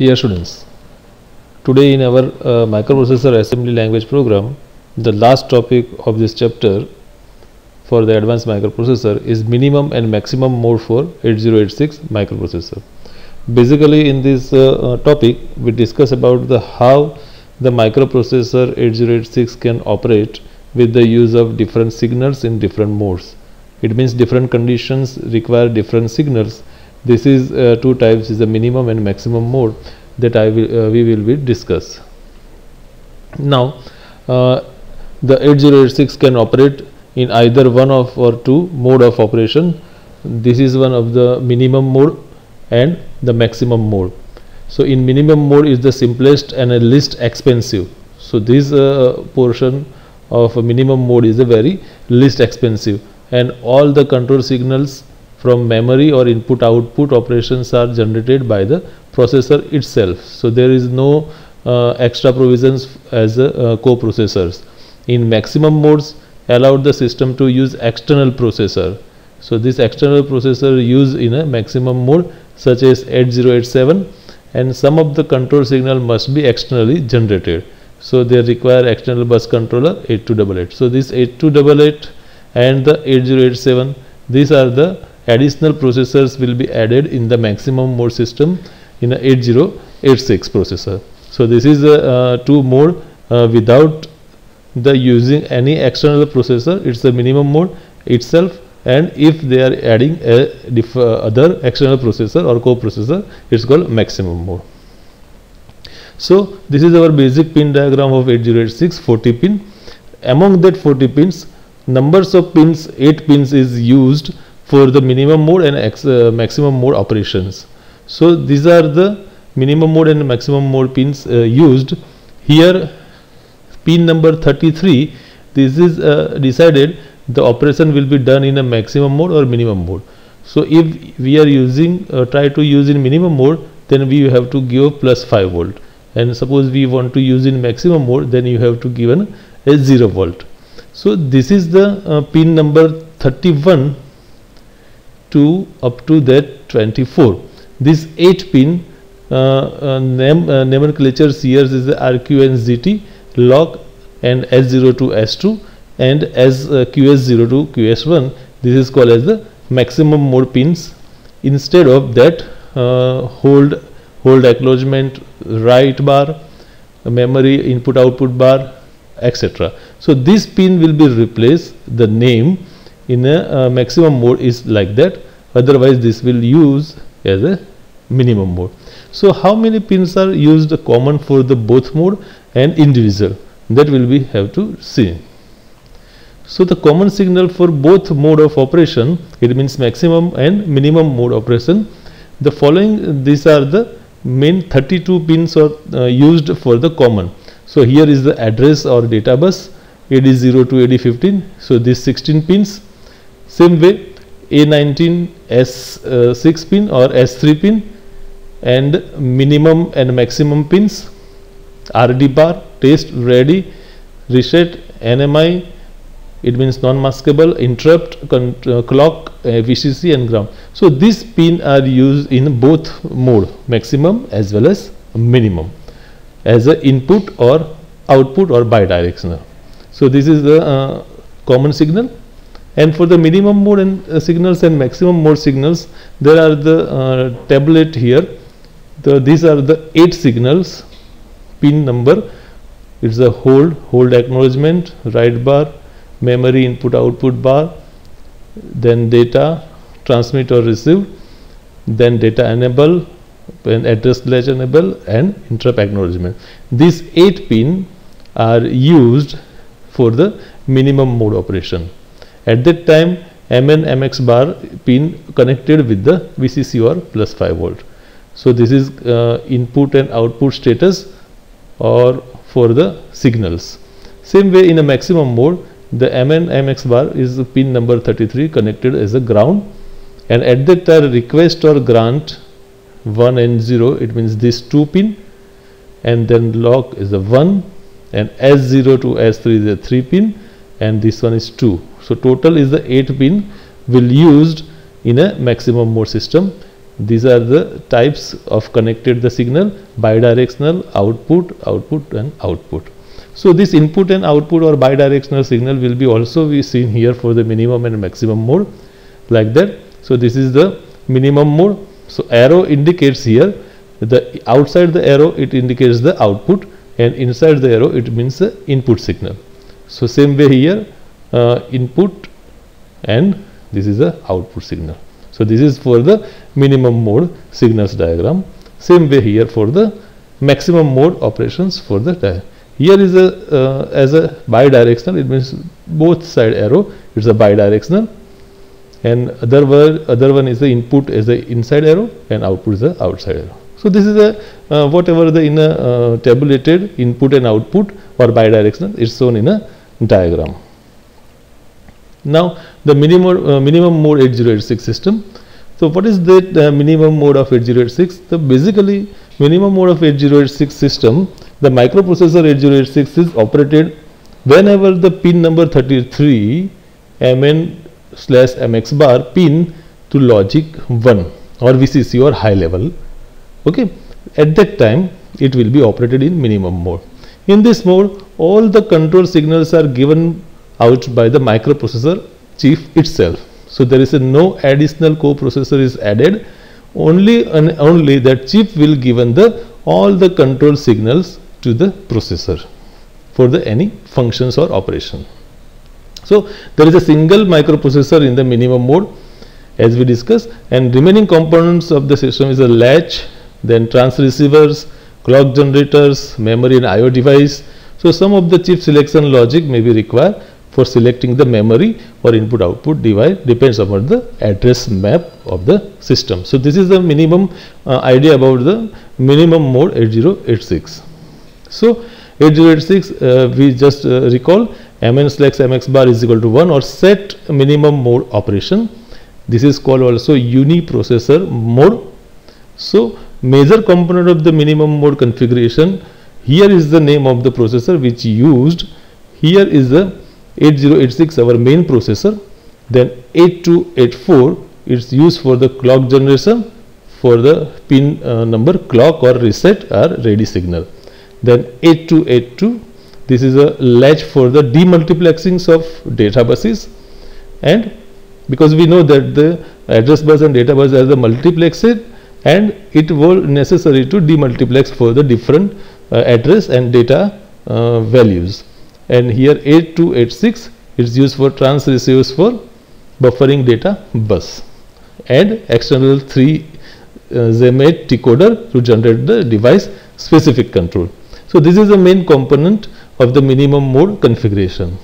Dear students, today in our microprocessor assembly language program, the last topic of this chapter for the advanced microprocessor is minimum and maximum mode for 8086 microprocessor. Basically, in this topic, we discuss about how the microprocessor 8086 can operate with the use of different signals in different modes. It means different conditions require different signals. This is two types, is the minimum and maximum mode that we will be discuss. Now the 8086 can operate in either one of or two mode of operation. This is one of the minimum mode and the maximum mode. So in minimum mode is the simplest and least expensive. So this portion of a minimum mode is the very least expensive, and all the control signals from memory or input output operations are generated by the processor itself. So there is no extra provisions as co-processors. In maximum modes, allow the system to use external processor. So this external processor used in a maximum mode such as 8087, and some of the control signal must be externally generated. So they require external bus controller 8288. So this 8288 and the 8087, these are the additional processors will be added in the maximum mode system in a 8086 processor. So this is a two mode without the using any external processor. It's the minimum mode itself, and if they are adding a other external processor or co-processor, it's called maximum mode. So this is our basic pin diagram of 8086, 40 pin. Among that 40 pins, numbers of pins, 8 pins is used for the minimum mode and maximum mode operations. So these are the minimum mode and maximum mode pins used. Here pin number 33, this is decided the operation will be done in a maximum mode or minimum mode. So if we are using try to use in minimum mode, then we have to give plus 5 volt, and suppose we want to use in maximum mode, then you have to give a 0 volt. So this is the pin number 31 to up to that 24. This 8 pin nomenclatures here is the RQ and ZT, log and S0 to S2, and as QS0 to QS1. This is called as the maximum mode pins. Instead of that, hold acknowledgement, write bar, memory input output bar, etc. So this pin will be replaced. The name in a maximum mode is like that. Otherwise, this will use as a minimum mode. So how many pins are used common for the both mode and individual? That will we have to see. So the common signal for both mode of operation, it means maximum and minimum mode operation. The following, these are the main 32 pins are used for the common. So here is the address or data bus, AD0 to AD15. So these 16 pins. Same way, A19 S6 pin or S3 pin, and minimum and maximum pins, RD bar, test, ready, reset, NMI, it means non-maskable, interrupt, clock, VCC and ground. So these pins are used in both mode, maximum as well as minimum, as a input or output or bidirectional. So this is the common signal. And for the minimum mode and signals and maximum mode signals, there are the tablet here. These are the 8 signals. Pin number, it's a hold acknowledgement, write bar, memory input output bar, then data transmit or receive, then data enable, and address latch enable, and interrupt acknowledgement. These 8 pin are used for the minimum mode operation. At that time, MN MX bar pin connected with the VCC or plus 5 volt. So this is input and output status or for the signals. Same way in a maximum mode, the MN MX bar is the pin number 33 connected as a ground, and at that time request or grant 1 and 0, it means this 2 pin, and then lock is a 1, and S0 to S3 is a 3 pin, and this one is 2. So total is the 8 pin will used in a maximum mode system. these are the types of connected the signal: bidirectional, output, output and output. So this input and output or bidirectional signal will be also be seen here for the minimum and maximum mode, like that. So this is the minimum mode. So arrow indicates here, the outside the arrow it indicates the output, and inside the arrow it means the input signal. So same way here, input, and this is the output signal. So this is for the minimum mode signals diagram. Same way here for the maximum mode operations for the diagram. Here is a as a bidirectional, it means both side arrow, it's a bidirectional, and other one is the input as the inside arrow and output is the outside arrow. So this is a whatever the in a tabulated input and output or bidirectional is shown in a diagram. Now the minimum mode 8086 system. So what is that minimum mode of 8086? So basically minimum mode of 8086 system, the microprocessor 8086 is operated whenever the pin number 33 MN/MX bar pin to logic 1 or VCC or high level. Okay, at that time it will be operated in minimum mode. In this mode, all the control signals are given out by the microprocessor chip itself. So there is no additional coprocessor is added. Only and only that chip will given the all the control signals to the processor for the any functions or operation. So there is a single microprocessor in the minimum mode as we discussed, and remaining components of the system is a latch, then transceivers, clock generators, memory and IO device. So some of the chip selection logic may be required for selecting the memory or input output device, depends upon the address map of the system. So this is the minimum idea about the minimum mode 8086. So 8086 we just recall MN/MX bar is equal to 1 or set minimum mode operation. This is called also uniprocessor mode. So major component of the minimum mode configuration, here is the name of the processor which used. Here is the 8086 our main processor, then 8284 is used for the clock generation for the pin number clock or reset or ready signal. Then 8282, this is a latch for the demultiplexings of data buses, and because we know that the address bus and data bus are the multiplexed, and it was necessary to demultiplex for the different address and data values. And here 8286 is used for trans receivers for buffering data bus, and external 3 XEM8 decoder to generate the device specific control. So this is the main component of the minimum mode configuration.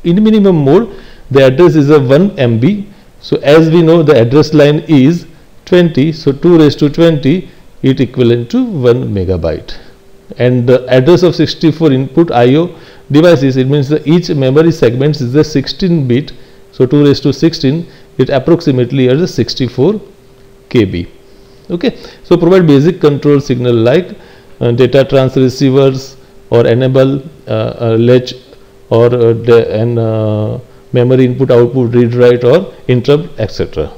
In minimum mode, the address is a 1 MB. So as we know, the address line is 20, so 2 raised to 20 it equivalent to 1 megabyte, and the address of 64 input IO devices, it means that each memory segment is a 16 bit, so 2 raised to 16 it approximately as a 64 KB. Okay, so provide basic control signal like data trans receivers or enable latch or memory input output read write or interrupt, etc.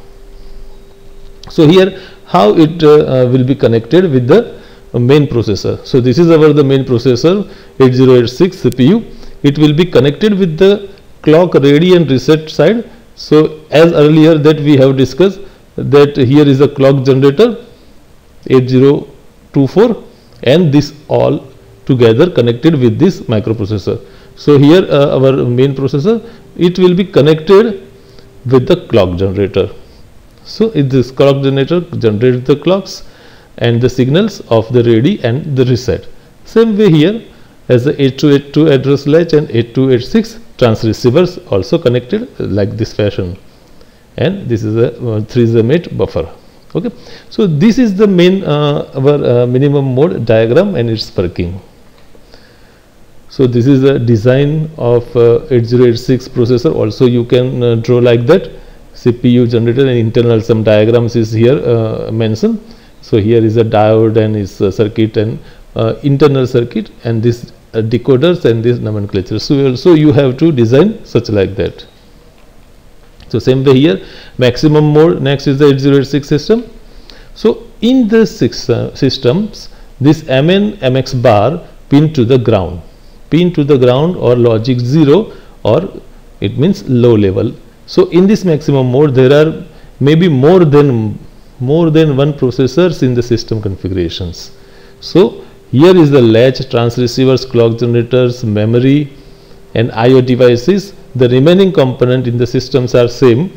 So here how it will be connected with the main processor. So this is our the main processor 8086 CPU. It will be connected with the clock ready and reset side. So as earlier that we have discussed that here is a clock generator 8024, and this all together connected with this microprocessor. So here our main processor, it will be connected with the clock generator. So this clock generator generates the clocks and the signals of the ready and the reset. Same way here as the 8282 address latch and 8286 trans receivers also connected like this fashion, and this is a 3 XEM8 buffer. Okay, so this is the main our minimum mode diagram and its working. So this is the design of 8086 processor. Also you can draw like that. CPU generator and internal some diagrams is here mentioned. So here is a diode and its circuit and internal circuit, and this decoders and this nomenclature. So also you have to design such like that. So same way here maximum mode, next is the 8086 system. So in the systems, this MN MX bar pin to the ground or logic 0, or it means low level. So in this maximum mode, there are maybe more than one processors in the system configurations. So here is the latch, transceivers, clock generators, memory and IO devices. The remaining component in the systems are same.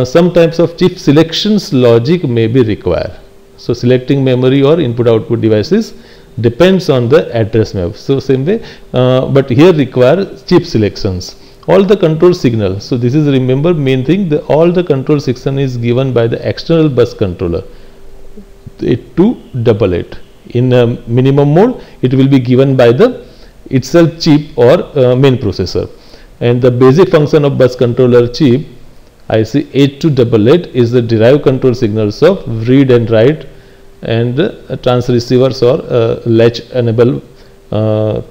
Some types of chip selections logic may be required. So selecting memory or input output devices depends on the address map. So same way, but here require chip selections. All the control signal. So this is, remember, main thing, all the control section is given by the external bus controller, 8288. In minimum mode, it will be given by the itself chip or main processor. And the basic function of bus controller chip IC 8288 is the derived control signals of read and write and transceivers or latch enable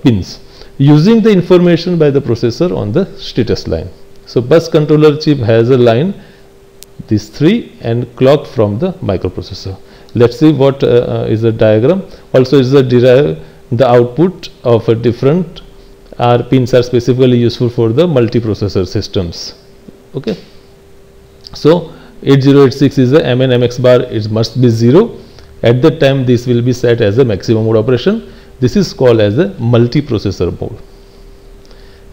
pins, using the information by the processor on the status line. So bus controller chip has a line, these three, and clock from the microprocessor. Let's see what is the diagram. Also is the output of a different pins are specifically useful for the multiprocessor systems. Okay. So 8086 is the MN MX bar, it must be 0. At that time this will be set as a maximum mode operation. This is called as a multiprocessor mode.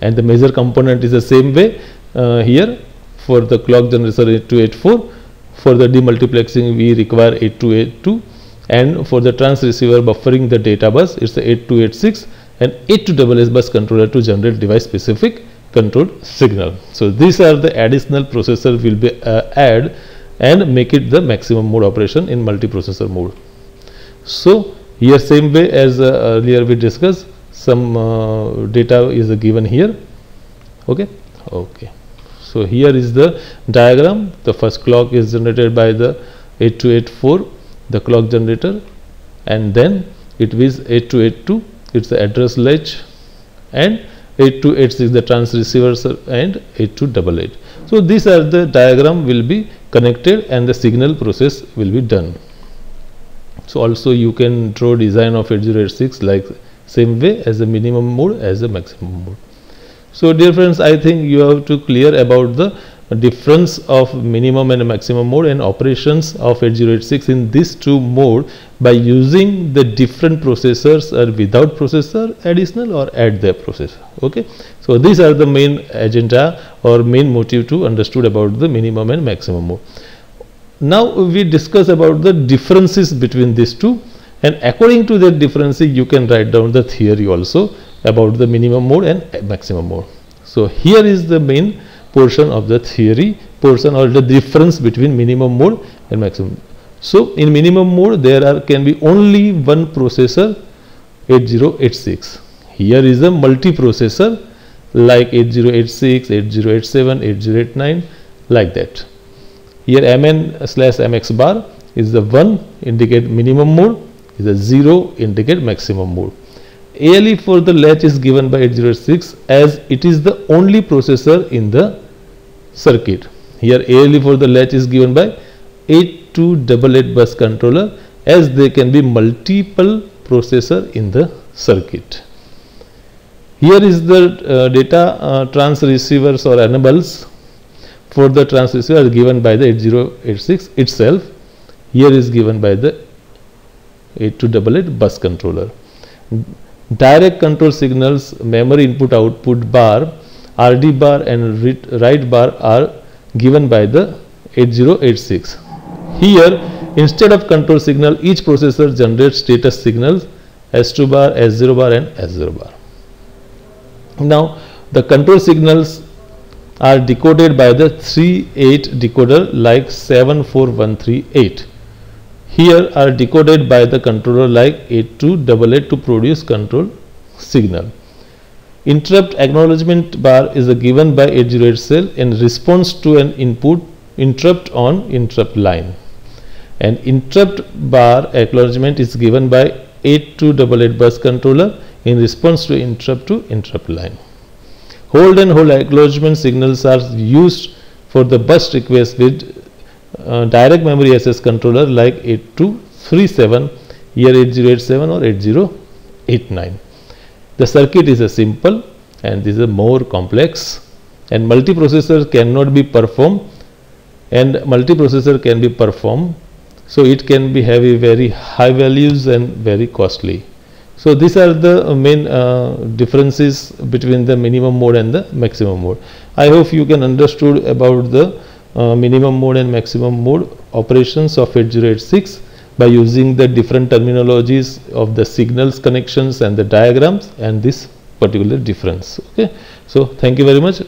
And the major component is the same way here. For the clock generator 8284, for the demultiplexing we require 8282, and for the transceiver buffering the data bus, it's the 8286, and 8288 bus controller to generate device specific control signal. So these are the additional processor will be add and make it the maximum mode operation in multiprocessor mode. So here same way as earlier we discussed, some data is given here. Okay. So here is the diagram. The first clock is generated by the 8284, the clock generator, and then it is 8282, it's the address latch, and 8286 the transceivers and 8288. So these are the diagram will be connected and the signal process will be done. So also you can draw design of 8086 like same way as a minimum mode as a maximum mode. So dear friends, I think you have to clear about the difference of minimum and maximum mode and operations of 8086 in these two mode by using the different processors or without processor additional or add the processor. Okay. So these are the main agenda or main motive to understood about the minimum and maximum mode. Now we discuss about the differences between these two, and according to that differences you can write down the theory also about the minimum mode and maximum mode. So here is the main portion of the theory portion, or the difference between minimum mode and maximum. So in minimum mode there can be only one processor, 8086. Here is a multiprocessor like 8086, 8087, 8089, like that. Here MN/MX bar is the 1 indicate minimum mode, is a 0 indicate maximum mode. ALE for the latch is given by 8086 as it is the only processor in the circuit. Here ALE for the latch is given by 8288 bus controller as there can be multiple processor in the circuit. Here is the data transceivers or enables for the transceiver are given by the 8086 itself. Here is given by the 8288 bus controller. Direct control signals, memory input output bar, RD bar and write bar are given by the 8086. Here instead of control signal each processor generates status signals S2 bar, S0 bar and S0 bar. Now the control signals are decoded by the 3/8 decoder like 74138. Here are decoded by the controller like 8288 to produce control signal. Interrupt acknowledgement bar is given by 808 cell in response to an input interrupt on interrupt line, and interrupt bar acknowledgement is given by 8288 bus controller in response to interrupt line. Hold and hold acknowledgement signals are used for the bus request with direct memory access controller like 8237, here 8087 or 8089. The circuit is a simple and this is a more complex, and multiprocessor cannot be performed, and multiprocessor can be performed, so it can be have a very high values and very costly. So these are the main differences between the minimum mode and the maximum mode. I hope you can understood about the minimum mode and maximum mode operations of 8086 by using the different terminologies of the signals connections and the diagrams and this particular difference. Okay, so thank you very much.